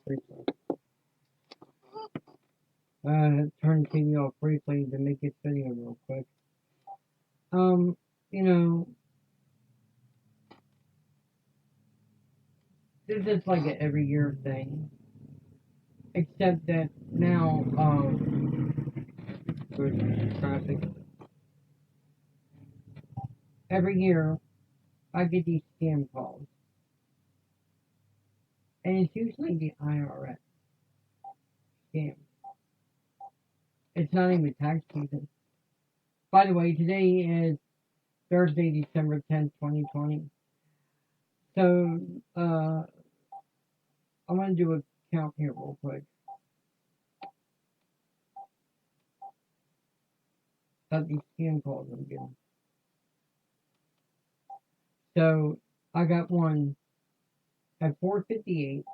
briefly. Turn TV off briefly to make this video real quick. You know, this is like an every year thing. Except that now, there's traffic. Every year, I get these scam calls. And it's usually the IRS scam. It's not even tax season. By the way, today is Thursday, December 10th, 2020. So, I'm going to do a count here real quick. Of these scam calls I'm getting. So, I got one at 4:58,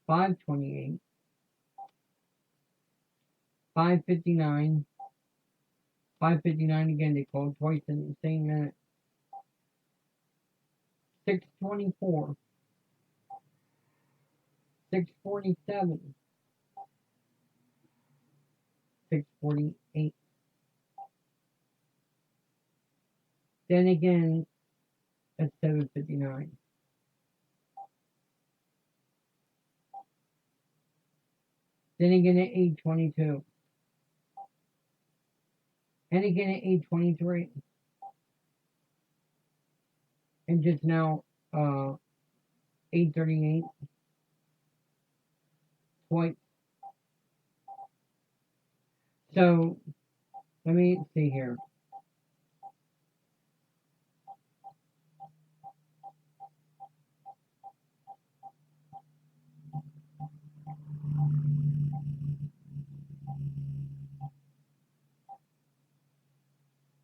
5:28, 5:59, 5:59 again. They called twice in the same minute. 6:24, 6:47, 6:48. Then again at 7:59. Then again at 8:22. And again at 8:23. And just now, 8:38. Twice. So, let me see here.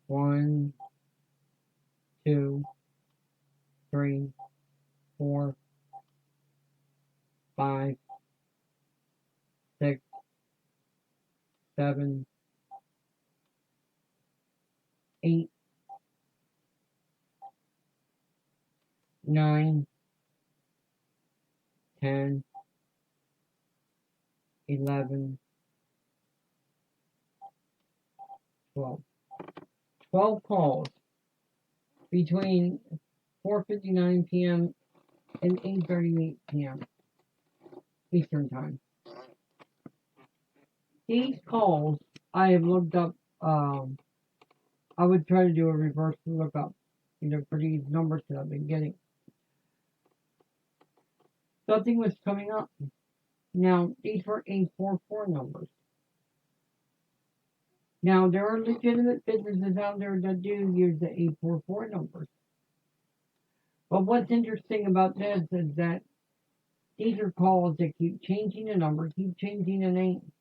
One, two, three, four, 5, 6, 7, 8, 9, 10, 11, 12. 12 calls between 4:59 p.m. and 8:38 p.m. Eastern Time. These calls I have looked up. I would try to do a reverse lookup, for these numbers that I've been getting. Nothing was coming up. Now, these were 844 numbers. Now, there are legitimate businesses out there that do use the 844 numbers. But what's interesting about this is that these are calls that keep changing the number, keep changing the name.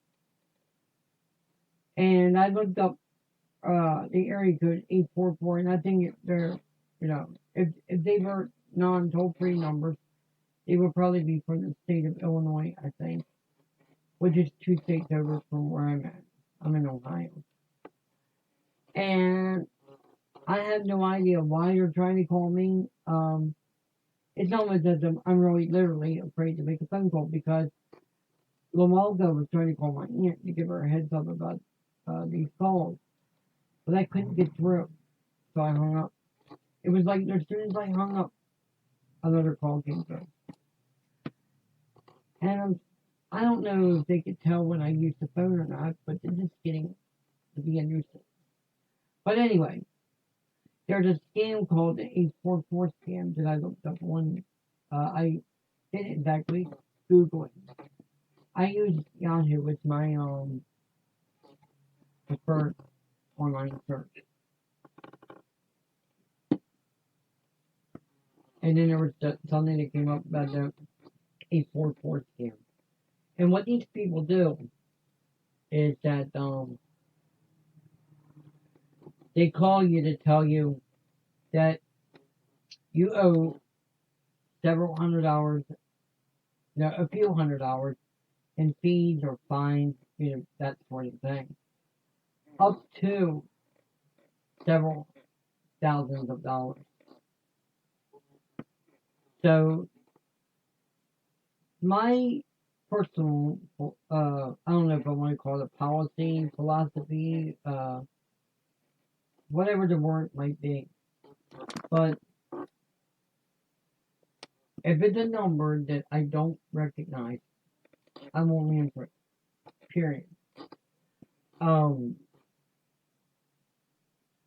And I looked up the area code 844, and I think they're, if they were non-toll-free numbers, they would probably be from the state of Illinois, I think, which is 2 states over from where I'm at. I'm in Ohio. And I have no idea why you're trying to call me. It's almost as if I'm really literally afraid to make a phone call because Lamalga was trying to call my aunt to give her a heads up about these calls. But I couldn't get through. So I hung up. It was like as soon as I hung up, another call came through. And I don't know if they could tell when I used the phone or not, but this is getting to be a nuisance. But anyway, there's a scam called the 844 scam that I looked up on. I didn't exactly Google it. I use Yahoo with my preferred online search. And then there was something that came up about the 844 scam. And what these people do is that they call you to tell you that you owe several $100, a few $100 in fees or fines, that sort of thing, up to several thousands of dollars. So My personal, I don't know if I want to call it policy, philosophy, whatever the word might be. But if it's a number that I don't recognize, I won't answer it. Period. Um,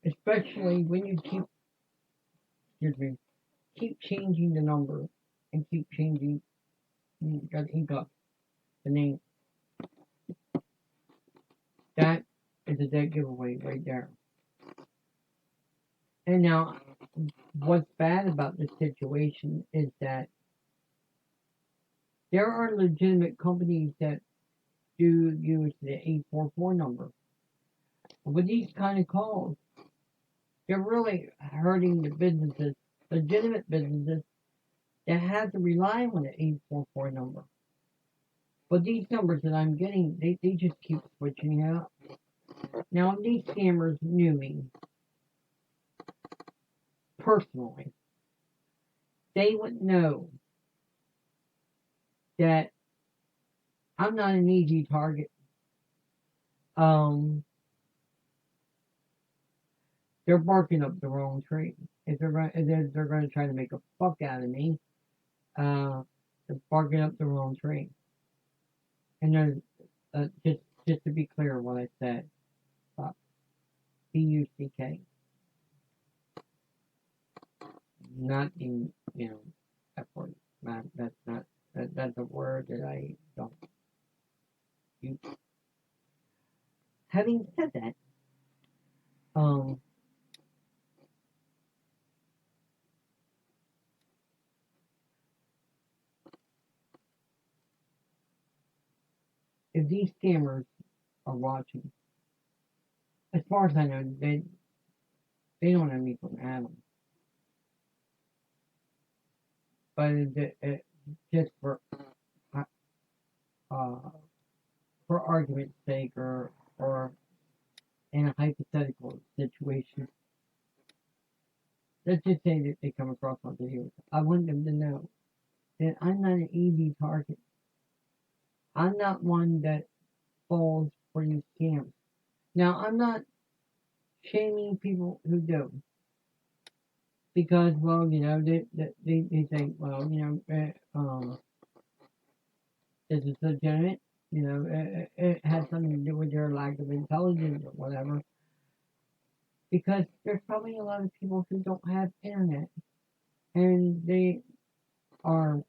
Especially when you excuse me, keep changing the number and keep changing. Got ink up the name. That is a dead giveaway right there. And now, what's bad about this situation is that there are legitimate companies that do use the 844 number. With these kind of calls, they're really hurting the businesses, legitimate businesses that have to rely on the 844 number. But these numbers that I'm getting, they just keep switching out. Now, if these scammers knew me personally, they would know that I'm not an easy target. Um, they're barking up the wrong tree. If they're going to try to make a fuck out of me, uh, they're barking up the wrong tree. And there's just to be clear, what I said, fuck, Buck, not in F word. That's not that's a word that I don't use. Having said that, um, if these scammers are watching, as far as I know, they don't know me from Adam. But just uh, for argument's sake, or in a hypothetical situation, let's just say that they come across my videos. I want them to know that I'm not an easy target. I'm not one that falls for these scams. Now, I'm not shaming people who do, because, well, they think, well, this is legitimate. It has something to do with their lack of intelligence or whatever. Because there's probably a lot of people who don't have internet, and they are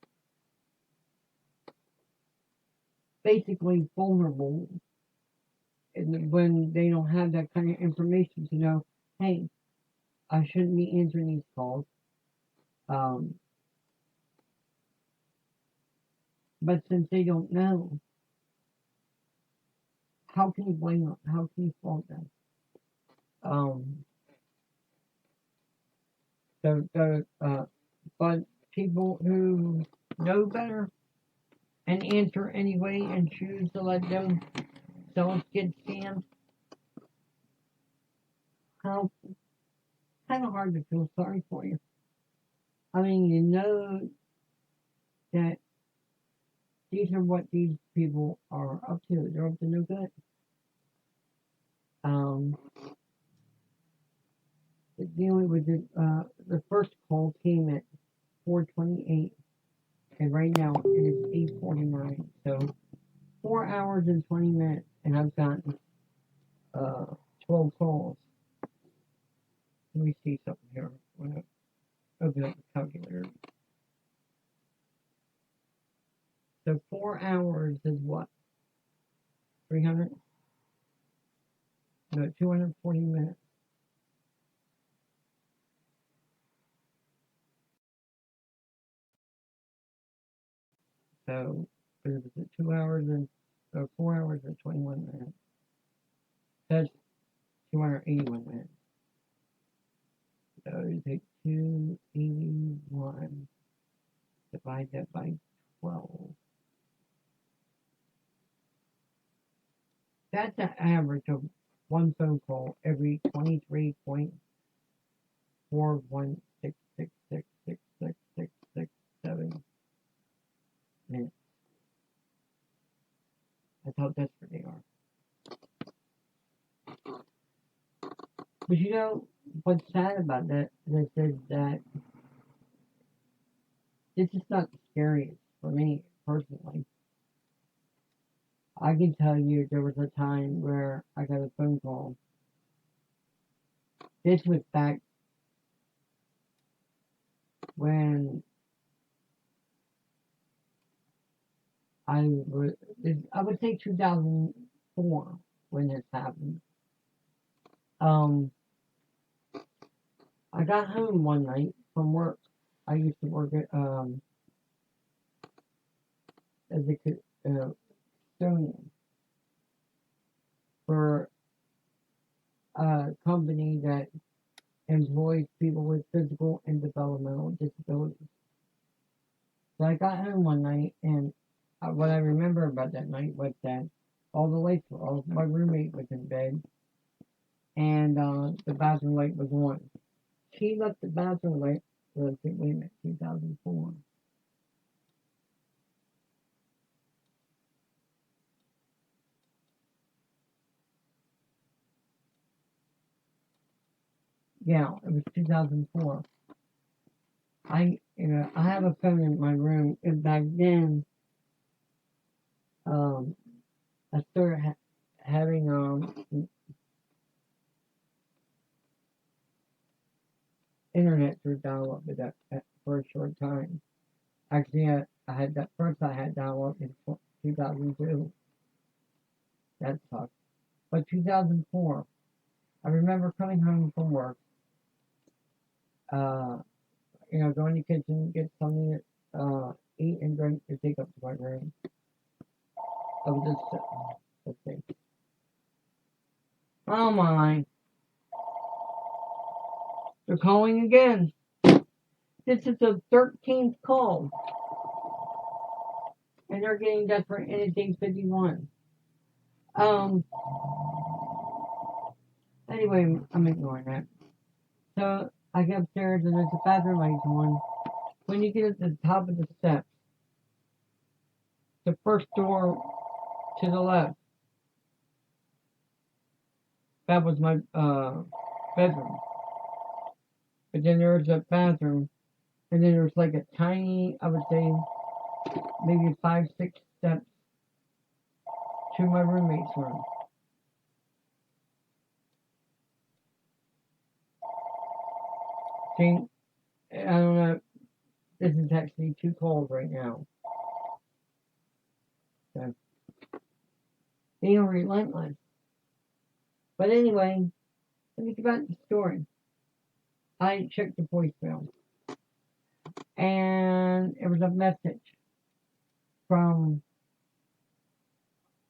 basically vulnerable when they don't have that kind of information to know, hey, I shouldn't be answering these calls. Um, but since they don't know, how can you blame them? How can you fault them? Um, but people who know better and answer anyway and choose to let themselves get scammed, how kind of hard to feel sorry for you. I mean, you know that these are what these people are up to. They're up to no good. Um, Dealing with the first call came at 4:28, and right now it is 8:49. So 4 hours and 20 minutes, and I've gotten uh 12 calls. Let me see something here. I'm gonna open up the calculator. So 4 hours is what? 300? No, 240 minutes. So it was 2 hours and 4 hours and 21 minutes. That's 281 minutes. So you take 281, divide that by 12. That's an average of one phone call every 23.41666666667 minutes. But you know, what's sad about this is that this is not the scariest for me personally. I can tell you there was a time where I got a phone call. This was back when was, I would say 2004 when this happened. Um, I got home one night from work. I used to work at as a custodian for a company that employs people with physical and developmental disabilities. So I got home one night, and what I remember about that night was that all the lights were off. My roommate was in bed, and the bathroom light was on. She left the bathroom light. Let's see, wait a minute, 2004. Yeah, it was 2004. I have a phone in my room, and back then, um, I started having internet through dial-up for a short time. Actually, I had that first. I had dial-up in 2002. That sucked. But 2004, I remember coming home from work. Uh, going to the kitchen, get something to eat and drink to take up to my room. I was just let's see. Oh my, they're calling again. This is the 13th call, and they're getting desperate, and it's 8:51. Um. Anyway, I'm ignoring that. So I get upstairs, and there's a bathroom light on. When you get to the top of the steps, the first door to the left, that was my bedroom. But then there's a bathroom, and then there's like a tiny, I would say, maybe 5, 6 steps to my roommate's room. See, I don't know. This is actually too cold right now. So they are relentless. But anyway, let me get back to the story. I checked the voicemail, and it was a message from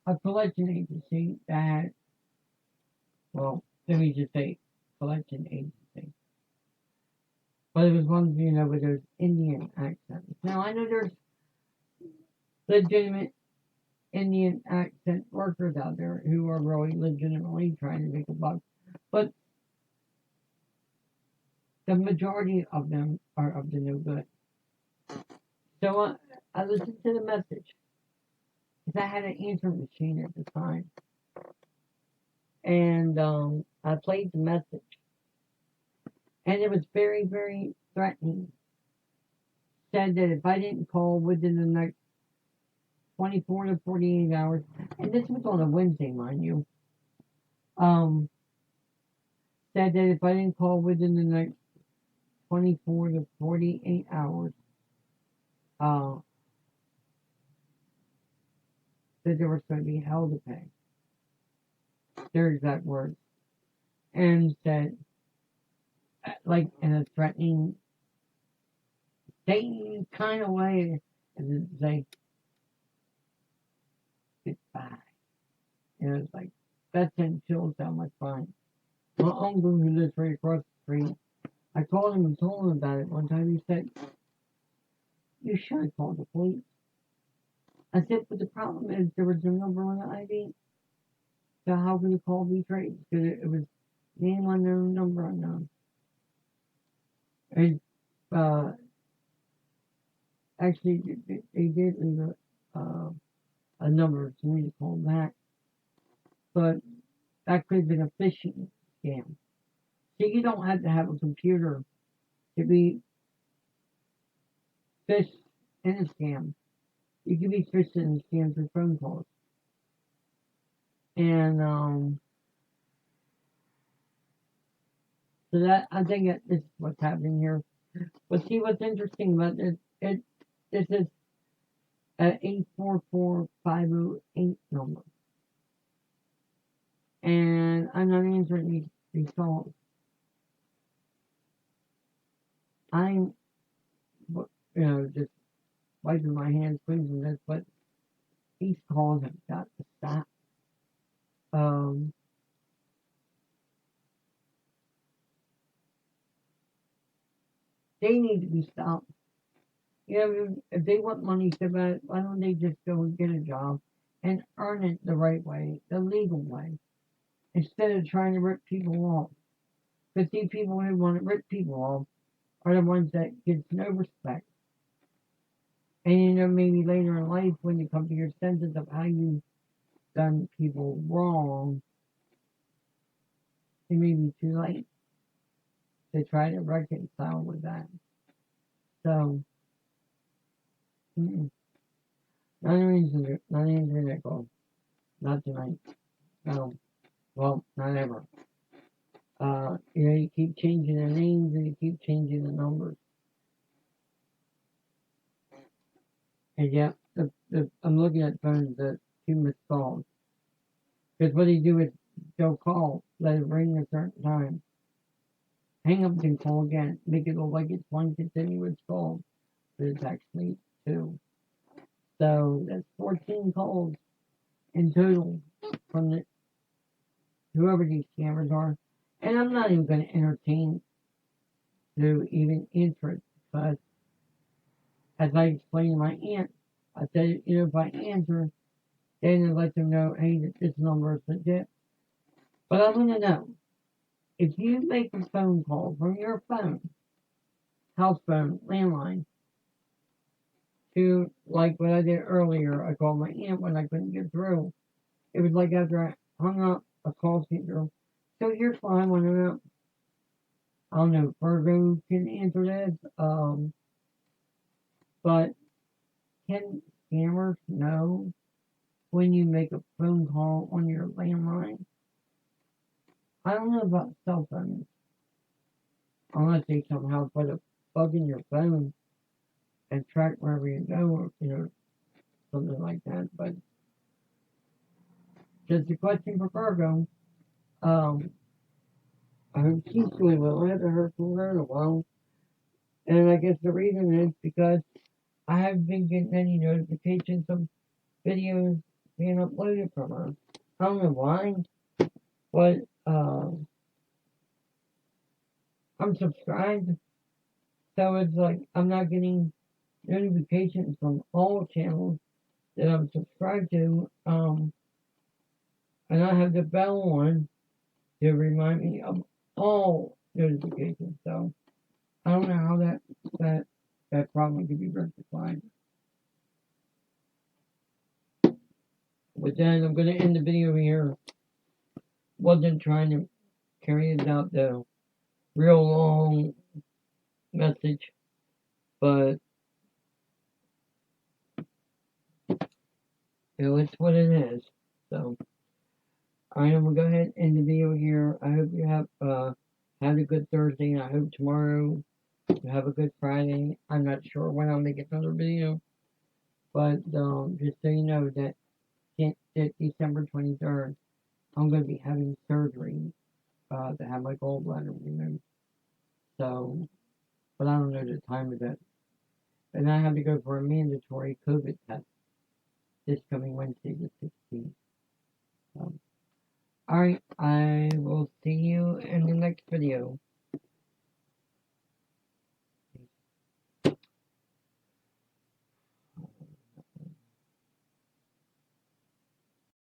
a collection agency that, well, let me just say collection agency. But it was one, with those Indian accents. Now, I know there's legitimate Indian accent workers out there who are really legitimately trying to make a buck. But the majority of them are up to no good. So I listened to the message because I had an answering machine at the time. And I played the message. And it was very, very threatening. Said that if I didn't call within the next 24 to 48 hours, and this was on a Wednesday, mind you, said that if I didn't call within the next 24 to 48 hours, uh, that there was going to be hell to pay. Their exact words. And said, like in a threatening, Satan kind of way, and then say, goodbye. And it was like, that sent chills down my spine. My uncle, who lives right across the street, I called him and told him about it. One time he said, you should have called the police. I said, but the problem is there was no number on the ID. So how can the call be traced? Because it was name unknown, number unknown. And actually, they did leave a number for me to call back. But that could have been a phishing scam. So you don't have to have a computer to be fished in a scam. You can be fished in a scam through phone calls. And so that I think that this is what's happening here. But see what's interesting about this? This is an 844-508 number, and I'm not answering these calls. I'm just wiping my hands cleaning this, but these calls have got to stop. They need to be stopped. If they want money so bad, why don't they just go and get a job and earn it the right way, the legal way, instead of trying to rip people off? Because these people who want to rip people off are the ones that get no respect. And maybe later in life, when you come to your senses of how you've done people wrong, it may be too late to try to reconcile with that. So, not answering that call. Not tonight. No. Well, not ever. You keep changing the names and you keep changing the numbers. And yeah, I'm looking at phones that two missed calls. Because what they do is they'll call, let it ring a certain time, hang up and call again, make it look like it's one continuous call, but it's actually two. So that's 14 calls in total from whoever these scammers are. And I'm not even going to entertain to even answer it because, as I explained to my aunt, I said, if I answer, then I let them know, hey, this number is legit. But I want to know, if you make a phone call from your phone, house phone, landline, to like what I did earlier, I called my aunt when I couldn't get through. It was like after I hung up, a call came through. So here's what I want to know. I don't know if Virgo can answer this, but can scammers know when you make a phone call on your landline? I don't know about cell phones, unless they somehow put a bug in your phone and track wherever you go, or something like that. But just a question for Virgo. I hope she's doing well. I haven't heard from her in a while, and I guess the reason is because I haven't been getting any notifications of videos being uploaded from her. I don't know why, but I'm subscribed, so it's like I'm not getting notifications from all channels that I'm subscribed to. And I have the bell on to remind me of all notifications. So I don't know how that problem can be rectified. With that, I'm going to end the video here. Wasn't trying to carry it out the real long message, but it's what it is. So alright, I'm gonna go ahead and end the video here. I hope you have a good Thursday, and I hope tomorrow you have a good Friday. I'm not sure when I'll make another video, but just so you know that December 23rd, I'm gonna be having surgery to have my gallbladder removed. So, but I don't know the time of it. And I have to go for a mandatory COVID test this coming Wednesday, the 16th. So, alright, I will see you in the next video.